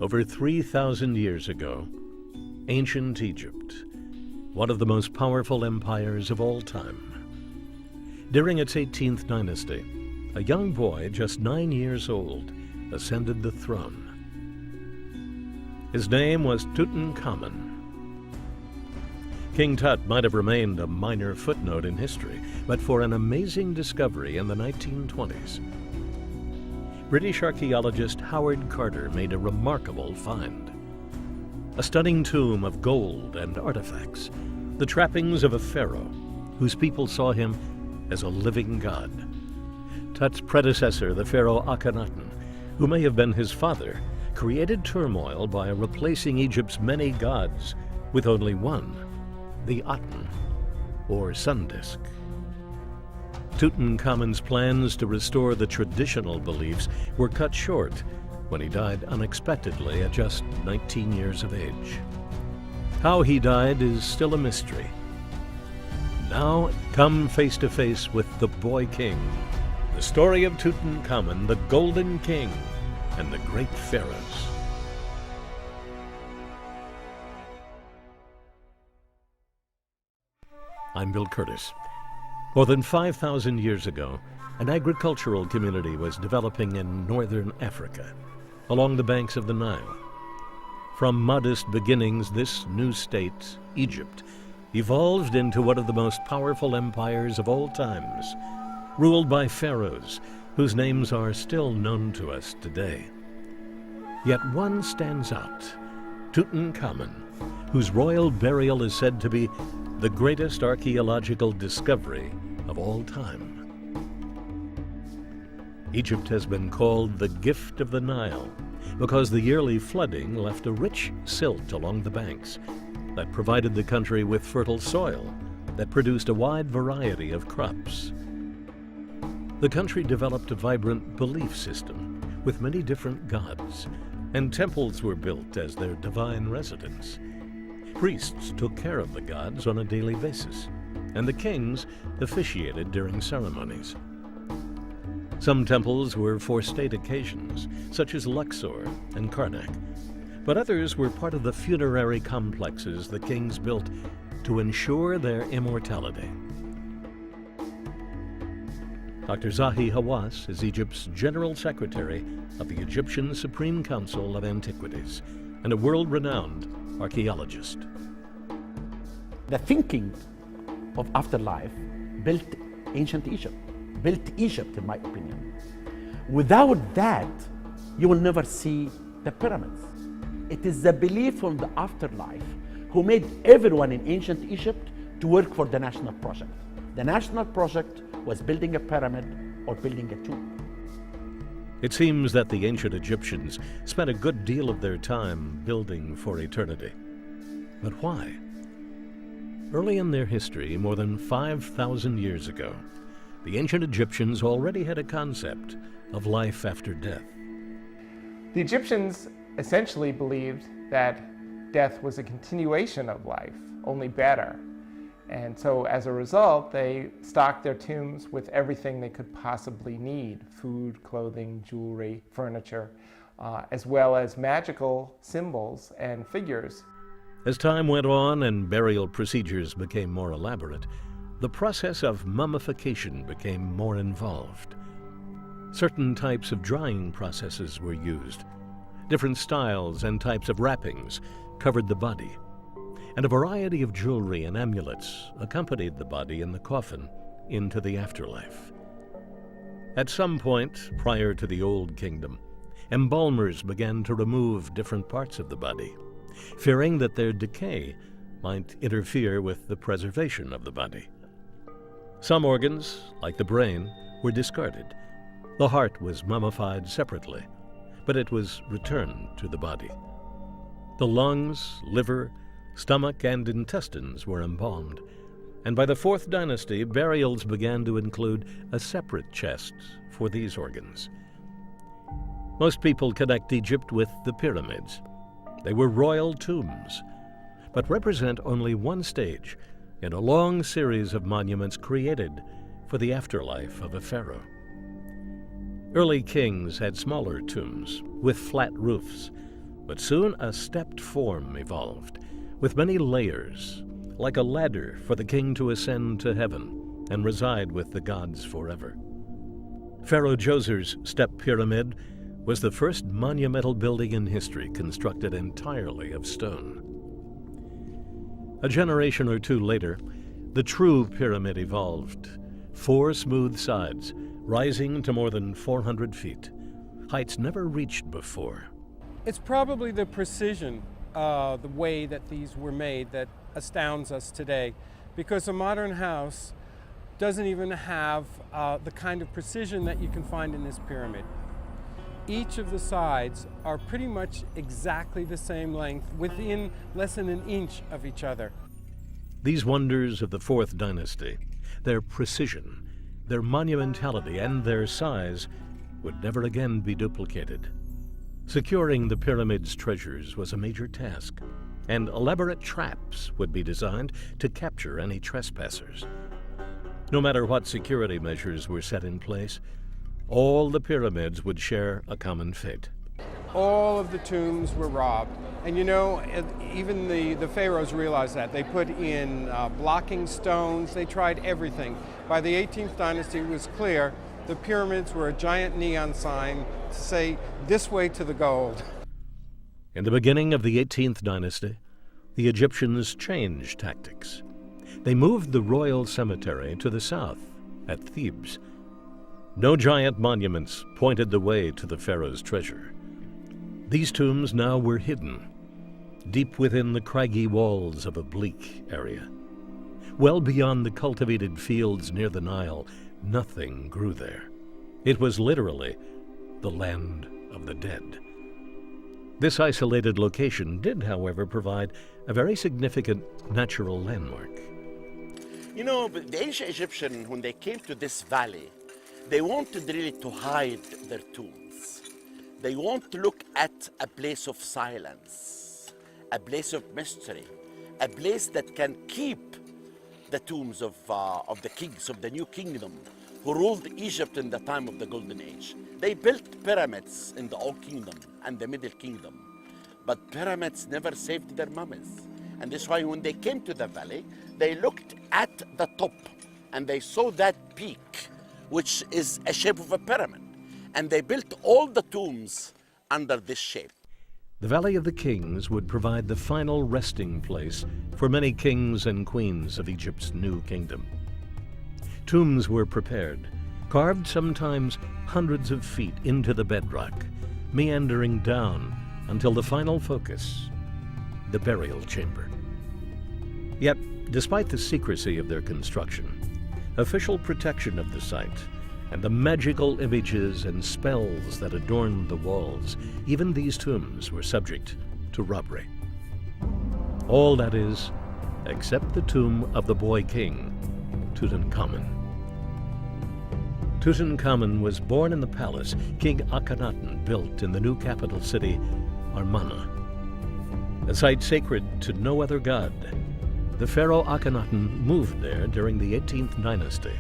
Over 3,000 years ago, ancient Egypt, one of the most powerful empires of all time. During its 18th dynasty, a young boy just 9 years old ascended the throne. His name was Tutankhamun. King Tut might have remained a minor footnote in history, but for an amazing discovery in the 1920s. British archaeologist Howard Carter made a remarkable find. A stunning tomb of gold and artifacts, the trappings of a pharaoh whose people saw him as a living god. Tut's predecessor, the pharaoh Akhenaten, who may have been his father, created turmoil by replacing Egypt's many gods with only one, the Aten, or sun disk. Tutankhamun's plans to restore the traditional beliefs were cut short when he died unexpectedly at just 19 years of age. How he died is still a mystery. Now, come face to face with the Boy King, the story of Tutankhamun, the Golden King, and the great pharaohs. I'm Bill Curtis. More than 5,000 years ago, an agricultural community was developing in northern Africa, along the banks of the Nile. From modest beginnings, this new state, Egypt, evolved into one of the most powerful empires of all times, ruled by pharaohs whose names are still known to us today. Yet one stands out, Tutankhamun, whose royal burial is said to be the greatest archaeological discovery of all time. Egypt has been called the gift of the Nile because the yearly flooding left a rich silt along the banks that provided the country with fertile soil that produced a wide variety of crops. The country developed a vibrant belief system with many different gods, and temples were built as their divine residence. Priests took care of the gods on a daily basis, and the kings officiated during ceremonies. Some temples were for state occasions, such as Luxor and Karnak, but others were part of the funerary complexes the kings built to ensure their immortality. Dr. Zahi Hawass is Egypt's General Secretary of the Egyptian Supreme Council of Antiquities and a world-renowned archaeologist. The thinking of afterlife built ancient Egypt, built Egypt in my opinion. Without that, you will never see the pyramids. It is the belief on the afterlife who made everyone in ancient Egypt to work for the national project. The national project was building a pyramid or building a tomb. It seems that the ancient Egyptians spent a good deal of their time building for eternity. But why? Early in their history, more than 5,000 years ago, the ancient Egyptians already had a concept of life after death. The Egyptians essentially believed that death was a continuation of life, only better. And so as a result, they stocked their tombs with everything they could possibly need: food, clothing, jewelry, furniture, as well as magical symbols and figures. As time went on and burial procedures became more elaborate, the process of mummification became more involved. Certain types of drying processes were used. Different styles and types of wrappings covered the body, and a variety of jewelry and amulets accompanied the body in the coffin into the afterlife. At some point prior to the Old Kingdom, embalmers began to remove different parts of the body, fearing that their decay might interfere with the preservation of the body. Some organs, like the brain, were discarded. The heart was mummified separately, but it was returned to the body. The lungs, liver, stomach, and intestines were embalmed, and by the 4th dynasty, burials began to include a separate chest for these organs. Most people connect Egypt with the pyramids. They were royal tombs, but represent only one stage in a long series of monuments created for the afterlife of a pharaoh. Early kings had smaller tombs with flat roofs, But soon a stepped form evolved, with many layers, like a ladder for the king to ascend to heaven and reside with the gods forever. Pharaoh Djoser's step pyramid was the first monumental building in history constructed entirely of stone. A generation or two later, the true pyramid evolved. 4 smooth sides, rising to more than 400 feet, heights never reached before. It's probably the precision, the way that these were made, that astounds us today, because a modern house doesn't even have the kind of precision that you can find in this pyramid. Each of the sides are pretty much exactly the same length, within less than an inch of each other. These wonders of the 4th dynasty, their precision, their monumentality, and their size would never again be duplicated. Securing the pyramid's treasures was a major task, and elaborate traps would be designed to capture any trespassers. No matter what security measures were set in place, all the pyramids would share a common fate. All of the tombs were robbed. And you know, even the pharaohs realized that. They put in blocking stones, they tried everything. By the 18th dynasty, it was clear the pyramids were a giant neon sign to say, "This way to the gold." In the beginning of the 18th dynasty, the Egyptians changed tactics. They moved the royal cemetery to the south, at Thebes. No giant monuments pointed the way to the pharaoh's treasure. These tombs now were hidden, deep within the craggy walls of a bleak area. Well beyond the cultivated fields near the Nile, nothing grew there. It was literally the land of the dead. This isolated location did, however, provide a very significant natural landmark. You know, the ancient Egyptians, when they came to this valley, they wanted really to hide their tombs. They want to look at a place of silence, a place of mystery, a place that can keep the tombs of the kings of the new kingdom who ruled Egypt in the time of the Golden Age. They built pyramids in the Old Kingdom and the Middle Kingdom, but pyramids never saved their mummies. And that's why when they came to the valley, they looked at the top and they saw that peak, which is a shape of a pyramid. And they built all the tombs under this shape. The Valley of the Kings would provide the final resting place for many kings and queens of Egypt's new kingdom. Tombs were prepared, carved sometimes hundreds of feet into the bedrock, meandering down until the final focus, the burial chamber. Yet, despite the secrecy of their construction, official protection of the site, and the magical images and spells that adorned the walls, even these tombs were subject to robbery. All that is, except the tomb of the boy king, Tutankhamun. Tutankhamun was born in the palace King Akhenaten built in the new capital city, Amarna, a site sacred to no other god. The pharaoh Akhenaten moved there during the 18th dynasty,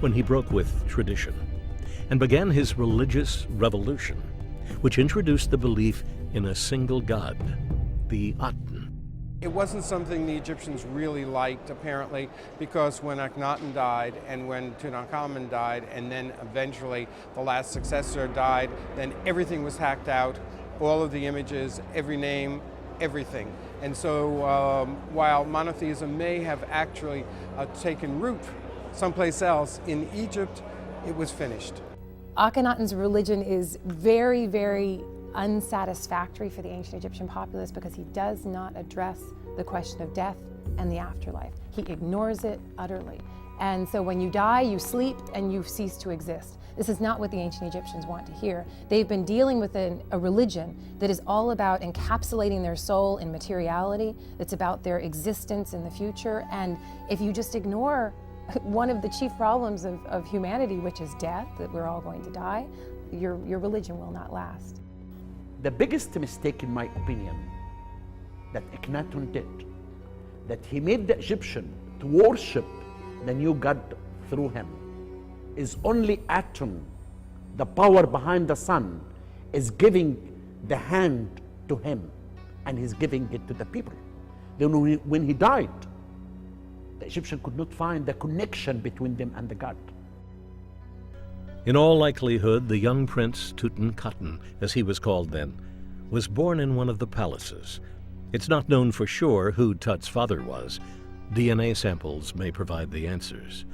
when he broke with tradition and began his religious revolution, which introduced the belief in a single god, the Aten. It wasn't something the Egyptians really liked, apparently, because when Akhenaten died and when Tutankhamun died, and then eventually the last successor died, then everything was hacked out, all of the images, every name, everything. And so while monotheism may have actually taken root someplace else, in Egypt, it was finished. Akhenaten's religion is very, very unsatisfactory for the ancient Egyptian populace because he does not address the question of death and the afterlife. He ignores it utterly. And so when you die, you sleep and you cease to exist. This is not what the ancient Egyptians want to hear. They've been dealing with a religion that is all about encapsulating their soul in materiality, that's about their existence in the future. And if you just ignore one of the chief problems of humanity, which is death, that we're all going to die, your religion will not last. The biggest mistake, in my opinion, that Akhenaten did, that he made the Egyptian to worship the new god through him, is only Aten, the power behind the sun, is giving the hand to him, and he's giving it to the people. Then when he died, the Egyptian could not find the connection between them and the God. In all likelihood, the young prince Tutankhamun, as he was called then, was born in one of the palaces. It's not known for sure who Tut's father was. DNA samples may provide the answers.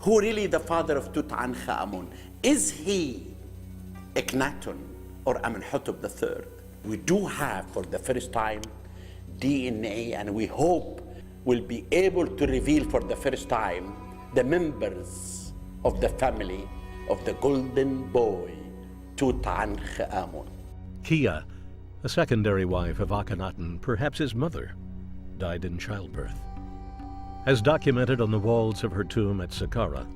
Who really the father of Tutankhamun? Is he Akhenaten or Amenhotep III? We do have, for the first time, DNA, and we hope we'll be able to reveal for the first time the members of the family of the golden boy, Tutankhamun. Kia, a secondary wife of Akhenaten, perhaps his mother, died in childbirth. As documented on the walls of her tomb at Saqqara,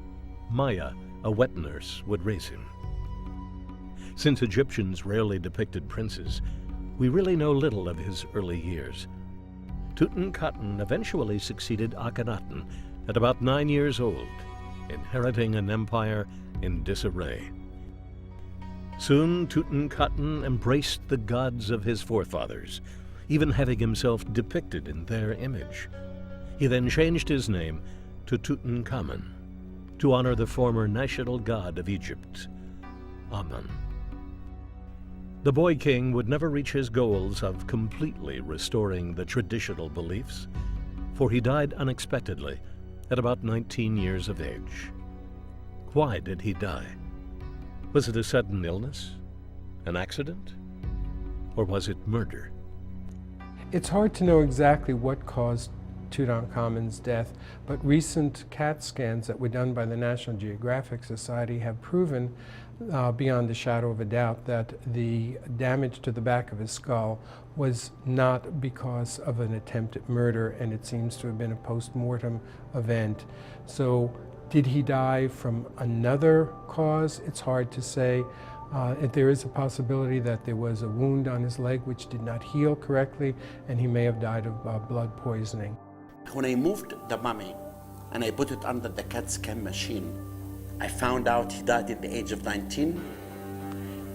Maya, a wet nurse, would raise him. Since Egyptians rarely depicted princes, we really know little of his early years. Tutankhamun eventually succeeded Akhenaten at about 9 years old, inheriting an empire in disarray. Soon Tutankhamun embraced the gods of his forefathers, even having himself depicted in their image. He then changed his name to Tutankhamun to honor the former national god of Egypt, Amun. The boy king would never reach his goals of completely restoring the traditional beliefs, for he died unexpectedly at about 19 years of age. Why did he die? Was it a sudden illness, an accident, or was it murder? It's hard to know exactly what caused Tutankhamun's death, but recent CAT scans that were done by the National Geographic Society have proven beyond a shadow of a doubt that the damage to the back of his skull was not because of an attempted murder, and it seems to have been a post-mortem event. So did he die from another cause? It's hard to say. There is a possibility that there was a wound on his leg which did not heal correctly, and he may have died of blood poisoning. When I moved the mummy and I put it under the CAT scan machine, I found out he died at the age of 19,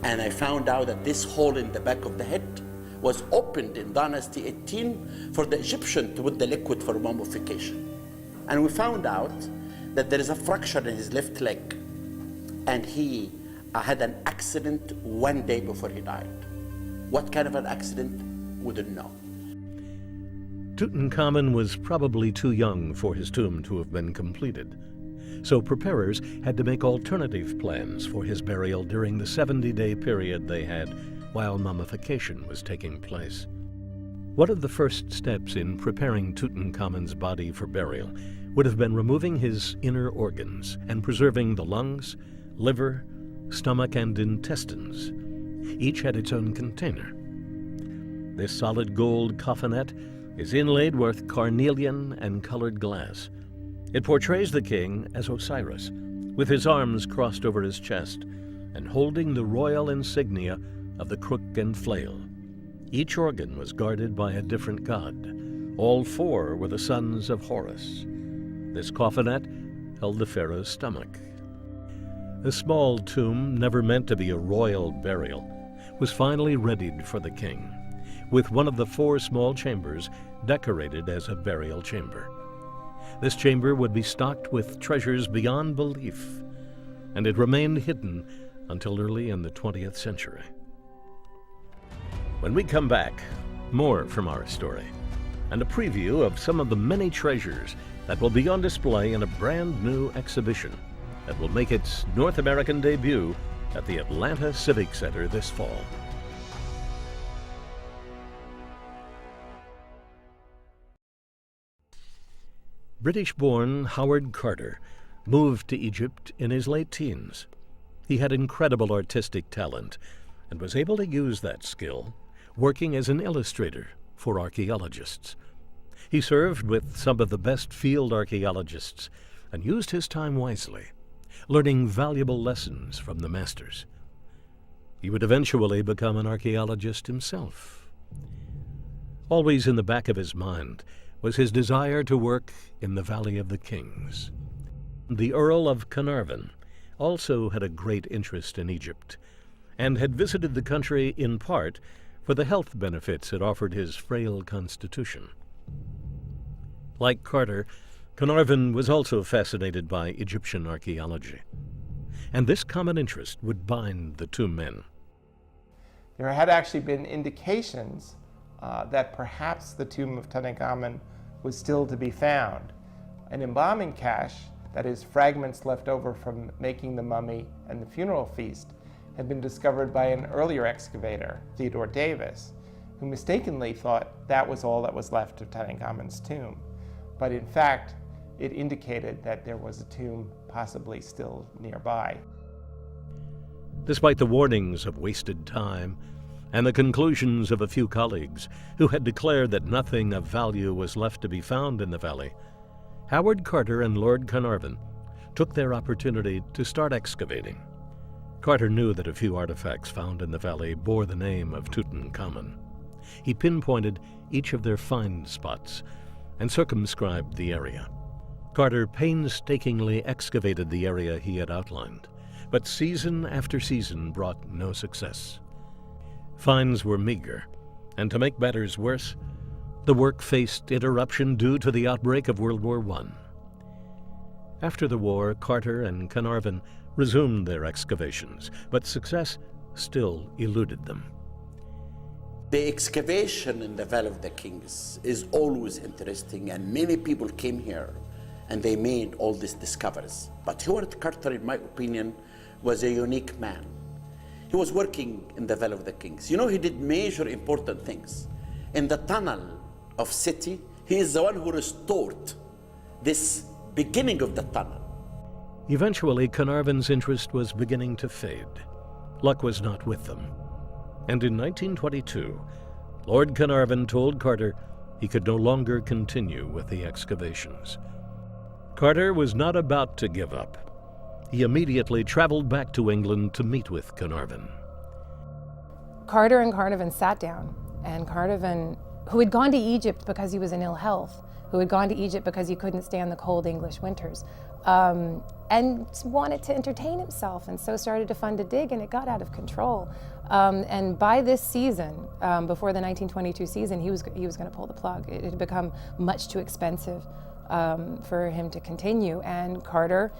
and I found out that this hole in the back of the head was opened in Dynasty 18 for the Egyptian to put the liquid for mummification. And we found out that there is a fracture in his left leg, and he had an accident 1 day before he died. What kind of an accident? We didn't know. Tutankhamun was probably too young for his tomb to have been completed, so preparers had to make alternative plans for his burial during the 70-day period they had while mummification was taking place. One of the first steps in preparing Tutankhamun's body for burial would have been removing his inner organs and preserving the lungs, liver, stomach, and intestines. Each had its own container. This solid gold coffinette is inlaid with carnelian and colored glass. It portrays the king as Osiris, with his arms crossed over his chest and holding the royal insignia of the crook and flail. Each organ was guarded by a different god. All four were the sons of Horus. This coffinette held the pharaoh's stomach. A small tomb, never meant to be a royal burial, was finally readied for the king, with one of the 4 small chambers decorated as a burial chamber. This chamber would be stocked with treasures beyond belief, and it remained hidden until early in the 20th century. When we come back, more from our story, and a preview of some of the many treasures that will be on display in a brand new exhibition that will make its North American debut at the Atlanta Civic Center this fall. British-born Howard Carter moved to Egypt in his late teens. He had incredible artistic talent and was able to use that skill working as an illustrator for archaeologists. He served with some of the best field archaeologists and used his time wisely, learning valuable lessons from the masters. He would eventually become an archaeologist himself. Always in the back of his mind was his desire to work in the Valley of the Kings. The Earl of Carnarvon also had a great interest in Egypt and had visited the country in part for the health benefits it offered his frail constitution. Like Carter, Carnarvon was also fascinated by Egyptian archaeology, and this common interest would bind the two men. There had actually been indications that perhaps the tomb of Tutankhamun was still to be found. An embalming cache, that is, fragments left over from making the mummy and the funeral feast, had been discovered by an earlier excavator, Theodore Davis, who mistakenly thought that was all that was left of Tutankhamun's tomb. But in fact, it indicated that there was a tomb possibly still nearby. Despite the warnings of wasted time and the conclusions of a few colleagues who had declared that nothing of value was left to be found in the valley, Howard Carter and Lord Carnarvon took their opportunity to start excavating. Carter knew that a few artifacts found in the valley bore the name of Tutankhamun. He pinpointed each of their find spots and circumscribed the area. Carter painstakingly excavated the area he had outlined, but season after season brought no success. Finds were meager, and to make matters worse, the work faced interruption due to the outbreak of World War I. After the war, Carter and Carnarvon resumed their excavations, but success still eluded them. The excavation in the Valley of the Kings is always interesting, and many people came here and they made all these discoveries. But Howard Carter, in my opinion, was a unique man. He was working in the Valley of the Kings. You know, he did major important things. In the tunnel of City, he is the one who restored this beginning of the tunnel. Eventually, Carnarvon's interest was beginning to fade. Luck was not with them. And in 1922, Lord Carnarvon told Carter he could no longer continue with the excavations. Carter was not about to give up. He immediately traveled back to England to meet with Carnarvon. Carter and Carnarvon sat down, and Carnarvon, who had gone to Egypt because he was in ill health, who had gone to Egypt because he couldn't stand the cold English winters, and wanted to entertain himself, and so started to fund a dig, and it got out of control. And by this season, before the 1922 season, he was going to pull the plug. It had become much too expensive for him to continue, and Carter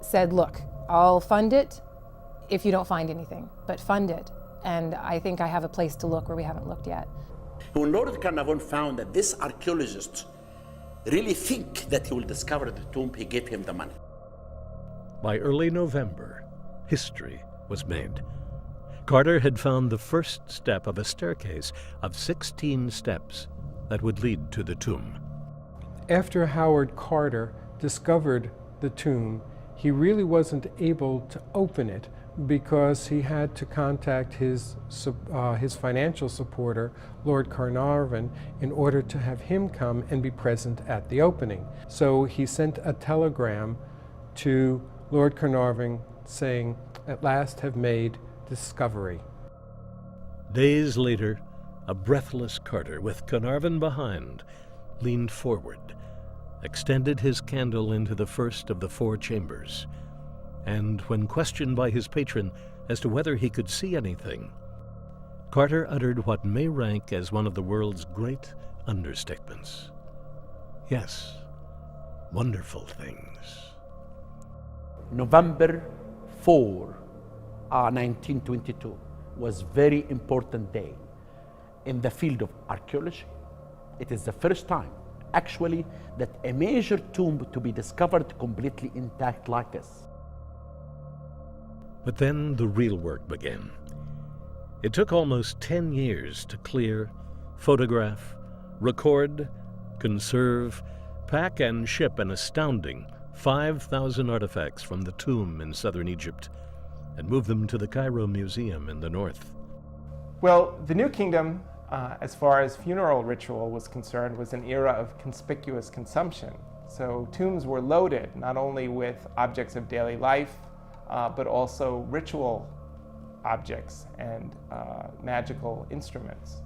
said, "Look, I'll fund it if you don't find anything, but fund it, and I think I have a place to look where we haven't looked yet." When Lord Carnarvon found that this archaeologist really think that he will discover the tomb, he gave him the money. By early November, history was made. Carter had found the first step of a staircase of 16 steps that would lead to the tomb. After Howard Carter discovered the tomb, he really wasn't able to open it because he had to contact his financial supporter, Lord Carnarvon, in order to have him come and be present at the opening. So he sent a telegram to Lord Carnarvon saying, "At last have made discovery." Days later, a breathless Carter, with Carnarvon behind, leaned forward, extended his candle into the first of the 4 chambers, and when questioned by his patron as to whether he could see anything, Carter uttered what may rank as one of the world's great understatements. Yes, wonderful things. November 4, 1922 was very important day in the field of archaeology. It is the first time, actually, that a major tomb to be discovered completely intact like this. But then the real work began. It took almost 10 years to clear, photograph, record, conserve, pack, and ship an astounding 5,000 artifacts from the tomb in southern Egypt and move them to the Cairo Museum in the north. Well, the New Kingdom, as far as funeral ritual was concerned, was an era of conspicuous consumption. So tombs were loaded not only with objects of daily life, but also ritual objects and magical instruments.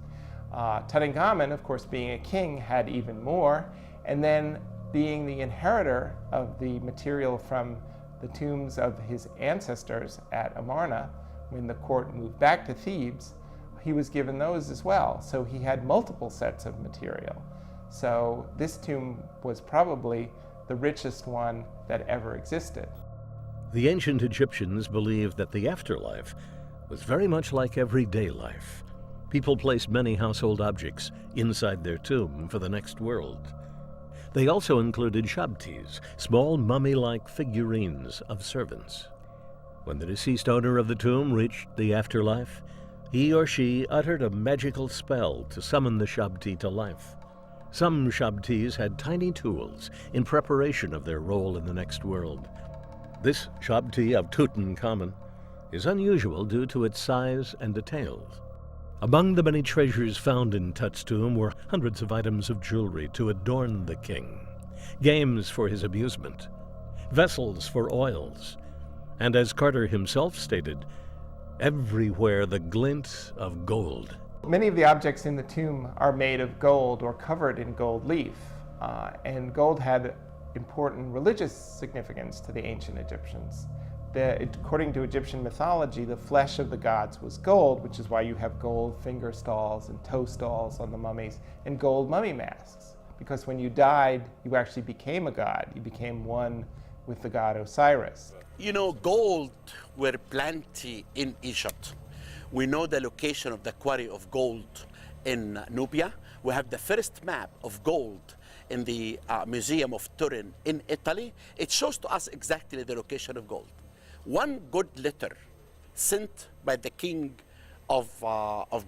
Tutankhamun, of course, being a king, had even more, and then being the inheritor of the material from the tombs of his ancestors at Amarna, when the court moved back to Thebes, he was given those as well. So he had multiple sets of material. So this tomb was probably the richest one that ever existed. The ancient Egyptians believed that the afterlife was very much like everyday life. People placed many household objects inside their tomb for the next world. They also included shabtis, small mummy-like figurines of servants. When the deceased owner of the tomb reached the afterlife, he or she uttered a magical spell to summon the shabti to life. Some shabtis had tiny tools in preparation of their role in the next world. This shabti of Tutankhamun is unusual due to its size and details. Among the many treasures found in Tut's tomb were hundreds of items of jewelry to adorn the king, games for his amusement, vessels for oils, and as Carter himself stated, everywhere the glint of gold. Many of the objects in the tomb are made of gold or covered in gold leaf, and gold had important religious significance to the ancient Egyptians. According to Egyptian mythology, the flesh of the gods was gold, which is why you have gold finger stalls and toe stalls on the mummies, and gold mummy masks. Because when you died, you actually became a god. You became one with the god Osiris. You know, gold were plenty in Egypt. We know the location of the quarry of gold in Nubia. We have the first map of gold in the Museum of Turin in Italy. It shows to us exactly the location of gold. One good letter sent by the king of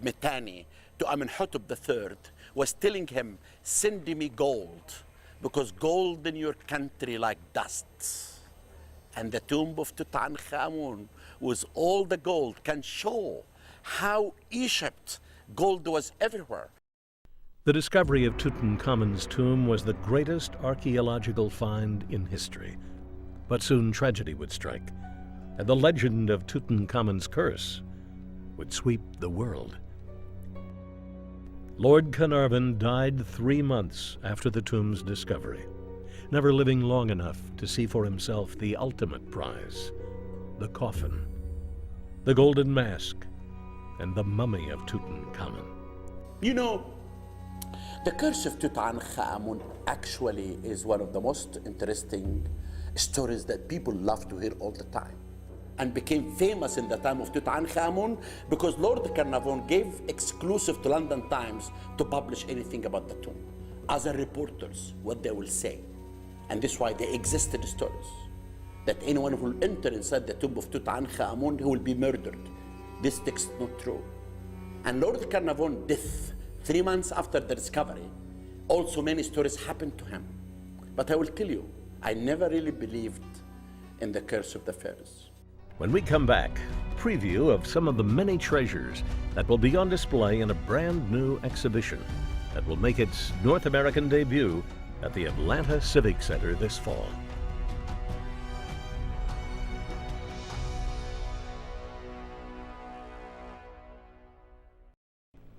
Mitanni to Amenhotep III was telling him, send me gold, because gold in your country like dust. And the tomb of Tutankhamun with all the gold can show how Egypt, gold was everywhere. The discovery of Tutankhamun's tomb was the greatest archaeological find in history. But soon tragedy would strike, and the legend of Tutankhamun's curse would sweep the world. Lord Carnarvon died 3 months after the tomb's discovery, never living long enough to see for himself the ultimate prize, the coffin, the golden mask, and the mummy of Tutankhamun. You know, the curse of Tutankhamun actually is one of the most interesting stories that people love to hear all the time, and became famous in the time of Tutankhamun because Lord Carnarvon gave exclusive to London Times to publish anything about the tomb. Other reporters, what they will say. And this is why they existed stories, that anyone who will enter inside the tomb of Tutankhamun, he will be murdered. This text is not true. And Lord Carnarvon's death, 3 months after the discovery, also many stories happened to him. But I will tell you, I never really believed in the curse of the pharaohs. When we come back, a preview of some of the many treasures that will be on display in a brand new exhibition that will make its North American debut at the Atlanta Civic Center this fall.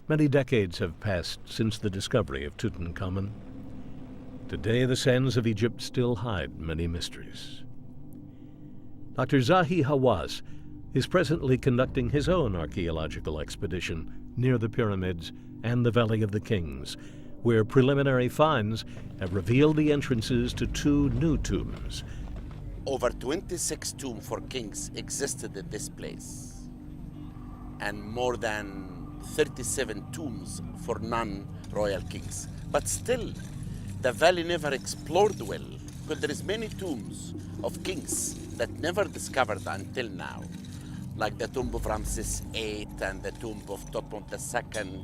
Many decades have passed since the discovery of Tutankhamun. Today, the sands of Egypt still hide many mysteries. Dr. Zahi Hawass is presently conducting his own archaeological expedition near the pyramids and the Valley of the Kings, where preliminary finds have revealed the entrances to 2 new tombs. Over 26 tombs for kings existed in this place, and more than 37 tombs for non-royal kings. But still, the valley never explored well, because there is many tombs of kings that never discovered until now, like the tomb of Ramses VIII and the tomb of Thutmose II,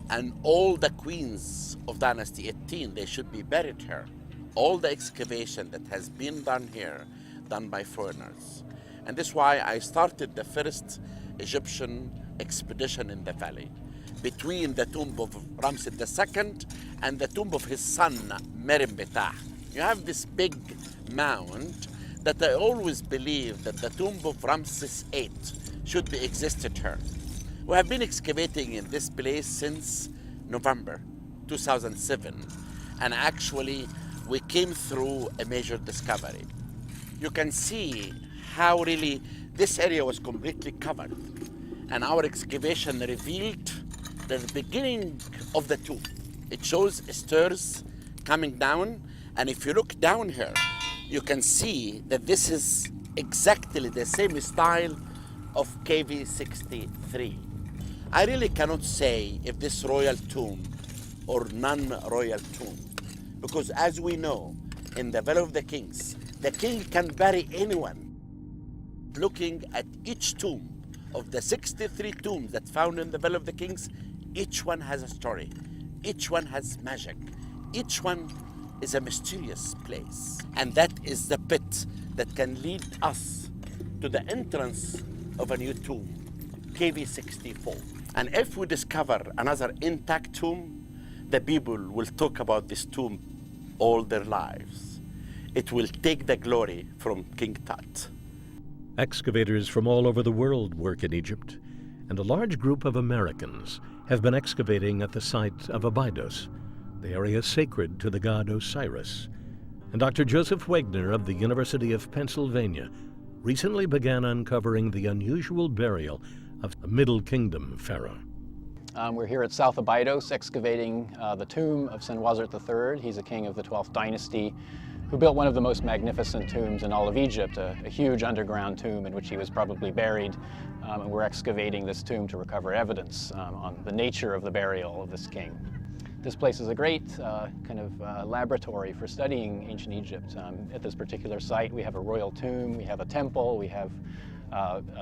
and all the queens of Dynasty 18, they should be buried here. All the excavation that has been done here, done by foreigners. And that's why I started the first Egyptian expedition in the valley, between the tomb of Ramses II and the tomb of his son, Merenbetah. You have this big mound that I always believed that the tomb of Ramses VIII should be existed here. We have been excavating in this place since November 2007, and actually we came through a major discovery. You can see how really this area was completely covered, and our excavation revealed the beginning of the tomb. It shows stairs coming down, and if you look down here, you can see that this is exactly the same style of KV 63. I really cannot say if this royal tomb or non-royal tomb, because as we know, in the Valley of the Kings, the king can bury anyone. Looking at each tomb of the 63 tombs that found in the Valley of the Kings, each one has a story, each one has magic, each one is a mysterious place. And that is the pit that can lead us to the entrance of a new tomb, KV 64. And if we discover another intact tomb, the people will talk about this tomb all their lives. It will take the glory from King Tut. Excavators from all over the world work in Egypt, and a large group of Americans have been excavating at the site of Abydos, the area sacred to the god Osiris. And Dr. Joseph Wegner of the University of Pennsylvania recently began uncovering the unusual burial of a Middle Kingdom pharaoh. We're here at South Abydos excavating the tomb of Senwosret III. He's a king of the 12th dynasty who built one of the most magnificent tombs in all of Egypt, a huge underground tomb in which he was probably buried. And we're excavating this tomb to recover evidence on the nature of the burial of this king. This place is a great laboratory for studying ancient Egypt. At this particular site, we have a royal tomb, we have a temple, we have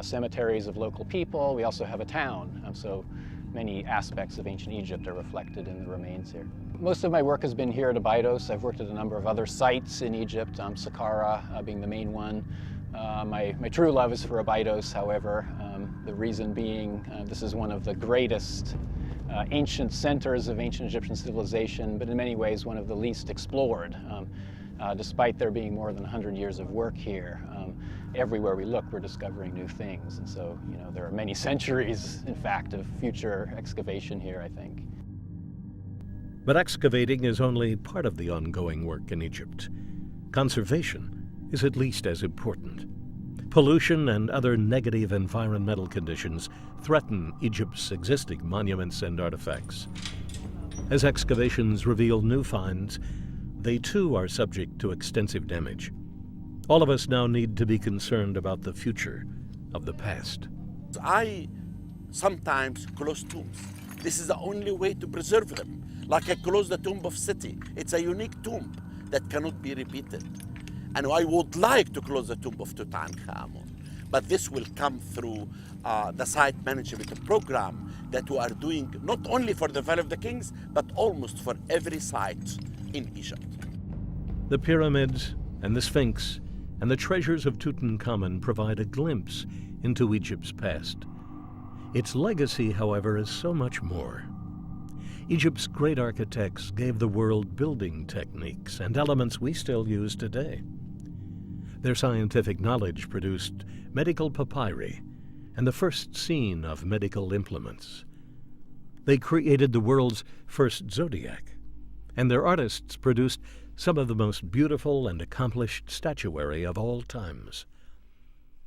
cemeteries of local people, we also have a town. So many aspects of ancient Egypt are reflected in the remains here. Most of my work has been here at Abydos. I've worked at a number of other sites in Egypt, Saqqara being the main one. My true love is for Abydos, however, the reason being this is one of the greatest ancient centers of ancient Egyptian civilization, but in many ways one of the least explored. Despite there being more than 100 years of work here, everywhere we look we're discovering new things. And so, there are many centuries, in fact, of future excavation here, I think. But excavating is only part of the ongoing work in Egypt. Conservation is at least as important. Pollution and other negative environmental conditions threaten Egypt's existing monuments and artifacts. As excavations reveal new finds, they too are subject to extensive damage. All of us now need to be concerned about the future of the past. I sometimes close tombs. This is the only way to preserve them. Like I close the tomb of Seti. It's a unique tomb that cannot be repeated. And I would like to close the tomb of Tutankhamun. But this will come through the site management program that we are doing not only for the Valley of the Kings, but almost for every site in Egypt. The pyramids and the Sphinx and the treasures of Tutankhamun provide a glimpse into Egypt's past. Its legacy, however, is so much more. Egypt's great architects gave the world building techniques and elements we still use today. Their scientific knowledge produced medical papyri and the first scene of medical implements. They created the world's first zodiac, and their artists produced some of the most beautiful and accomplished statuary of all times.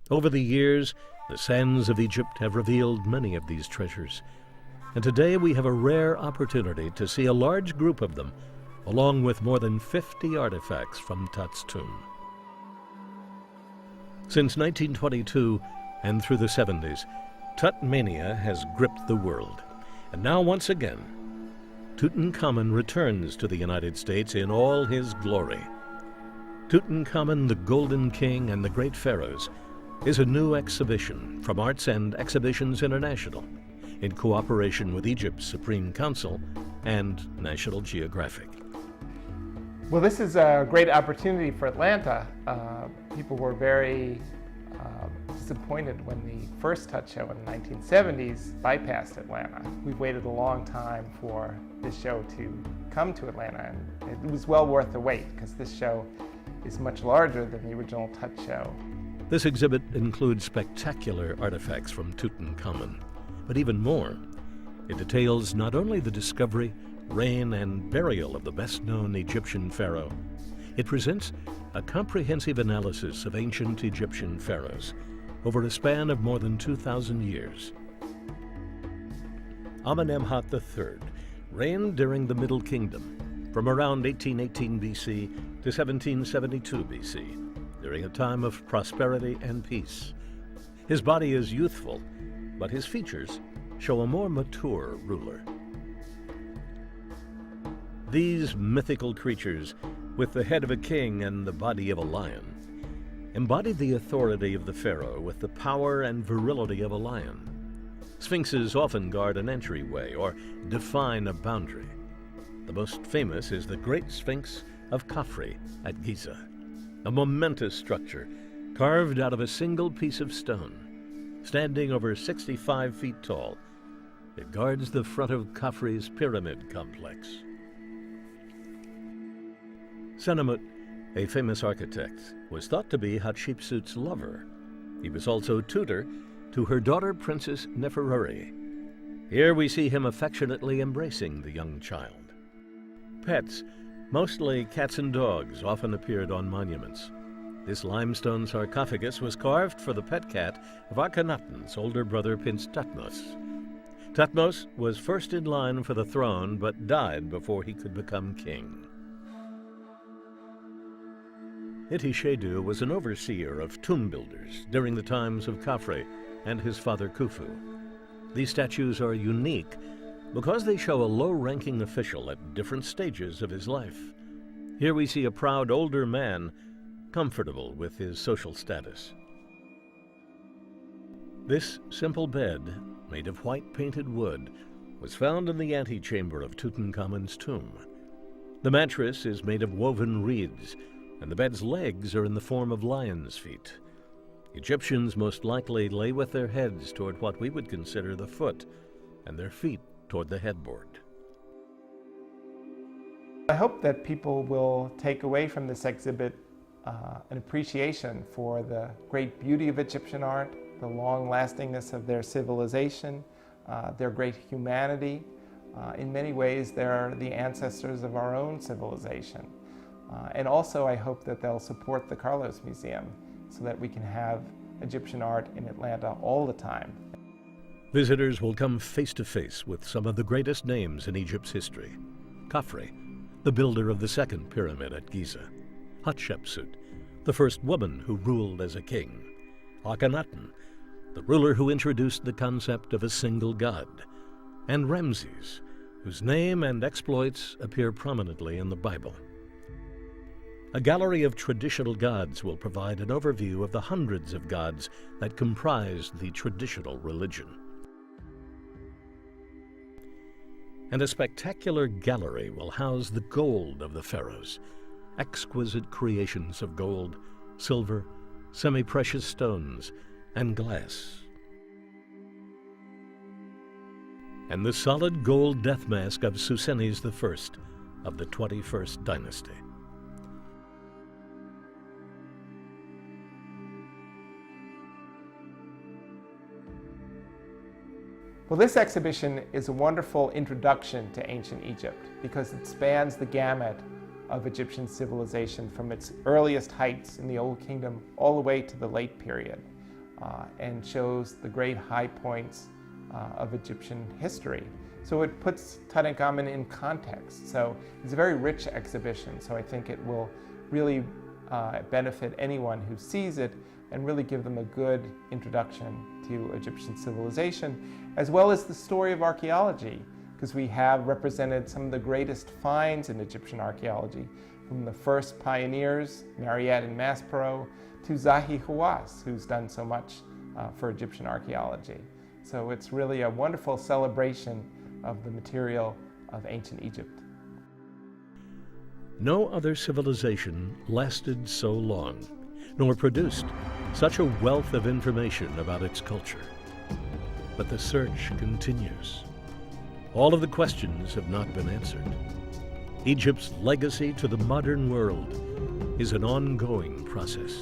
Over the years, the sands of Egypt have revealed many of these treasures, and today we have a rare opportunity to see a large group of them, along with more than 50 artifacts from Tut's tomb. Since 1922 and through the 70s, Tut mania has gripped the world, and now once again, Tutankhamun returns to the United States in all his glory. Tutankhamun, the Golden King and the Great Pharaohs, is a new exhibition from Arts and Exhibitions International in cooperation with Egypt's Supreme Council and National Geographic. Well, this is a great opportunity for Atlanta. People were very disappointed when the first Tut show in the 1970s bypassed Atlanta. We've waited a long time for this show to come to Atlanta, and it was well worth the wait because this show is much larger than the original Tut show. This exhibit includes spectacular artifacts from Tutankhamun, but even more. It details not only the discovery, reign, and burial of the best-known Egyptian pharaoh, it presents a comprehensive analysis of ancient Egyptian pharaohs over a span of more than 2,000 years. Amenemhat III reigned during the Middle Kingdom from around 1818 BC to 1772 BC, during a time of prosperity and peace. His body is youthful, but his features show a more mature ruler. These mythical creatures, with the head of a king and the body of a lion, embodied the authority of the pharaoh with the power and virility of a lion. Sphinxes often guard an entryway or define a boundary. The most famous is the Great Sphinx of Khafre at Giza, a momentous structure carved out of a single piece of stone, standing over 65 feet tall. It guards the front of Khafre's pyramid complex. Senenmut, a famous architect, was thought to be Hatshepsut's lover. He was also tutor to her daughter, Princess Neferuri. Here we see him affectionately embracing the young child. Pets, mostly cats and dogs, often appeared on monuments. This limestone sarcophagus was carved for the pet cat of Akhenaten's older brother, Prince Thutmose. Thutmose was first in line for the throne, but died before he could become king. Ittishedu was an overseer of tomb builders during the times of Khafre and his father Khufu. These statues are unique because they show a low-ranking official at different stages of his life. Here we see a proud older man, comfortable with his social status. This simple bed, made of white painted wood, was found in the antechamber of Tutankhamun's tomb. The mattress is made of woven reeds, and the bed's legs are in the form of lion's feet. Egyptians most likely lay with their heads toward what we would consider the foot, and their feet toward the headboard. I hope that people will take away from this exhibit an appreciation for the great beauty of Egyptian art, the long-lastingness of their civilization, their great humanity. In many ways, they're the ancestors of our own civilization. And also, I hope that they'll support the Carlos Museum so that we can have Egyptian art in Atlanta all the time. Visitors will come face to face with some of the greatest names in Egypt's history. Khafre, the builder of the second pyramid at Giza. Hatshepsut, the first woman who ruled as a king. Akhenaten, the ruler who introduced the concept of a single god. And Ramses, whose name and exploits appear prominently in the Bible. A gallery of traditional gods will provide an overview of the hundreds of gods that comprise the traditional religion. And a spectacular gallery will house the gold of the pharaohs, exquisite creations of gold, silver, semi-precious stones, and glass. And the solid gold death mask of Susenes I of the 21st dynasty. Well, this exhibition is a wonderful introduction to ancient Egypt because it spans the gamut of Egyptian civilization from its earliest heights in the Old Kingdom all the way to the late period and shows the great high points of Egyptian history. So it puts Tutankhamun in context. So it's a very rich exhibition. So I think it will really benefit anyone who sees it and really give them a good introduction to Egyptian civilization, as well as the story of archaeology, because we have represented some of the greatest finds in Egyptian archaeology, from the first pioneers, Mariette and Maspero, to Zahi Hawass, who's done so much for Egyptian archaeology. So it's really a wonderful celebration of the material of ancient Egypt. No other civilization lasted so long, nor produced such a wealth of information about its culture. But the search continues. All of the questions have not been answered. Egypt's legacy to the modern world is an ongoing process.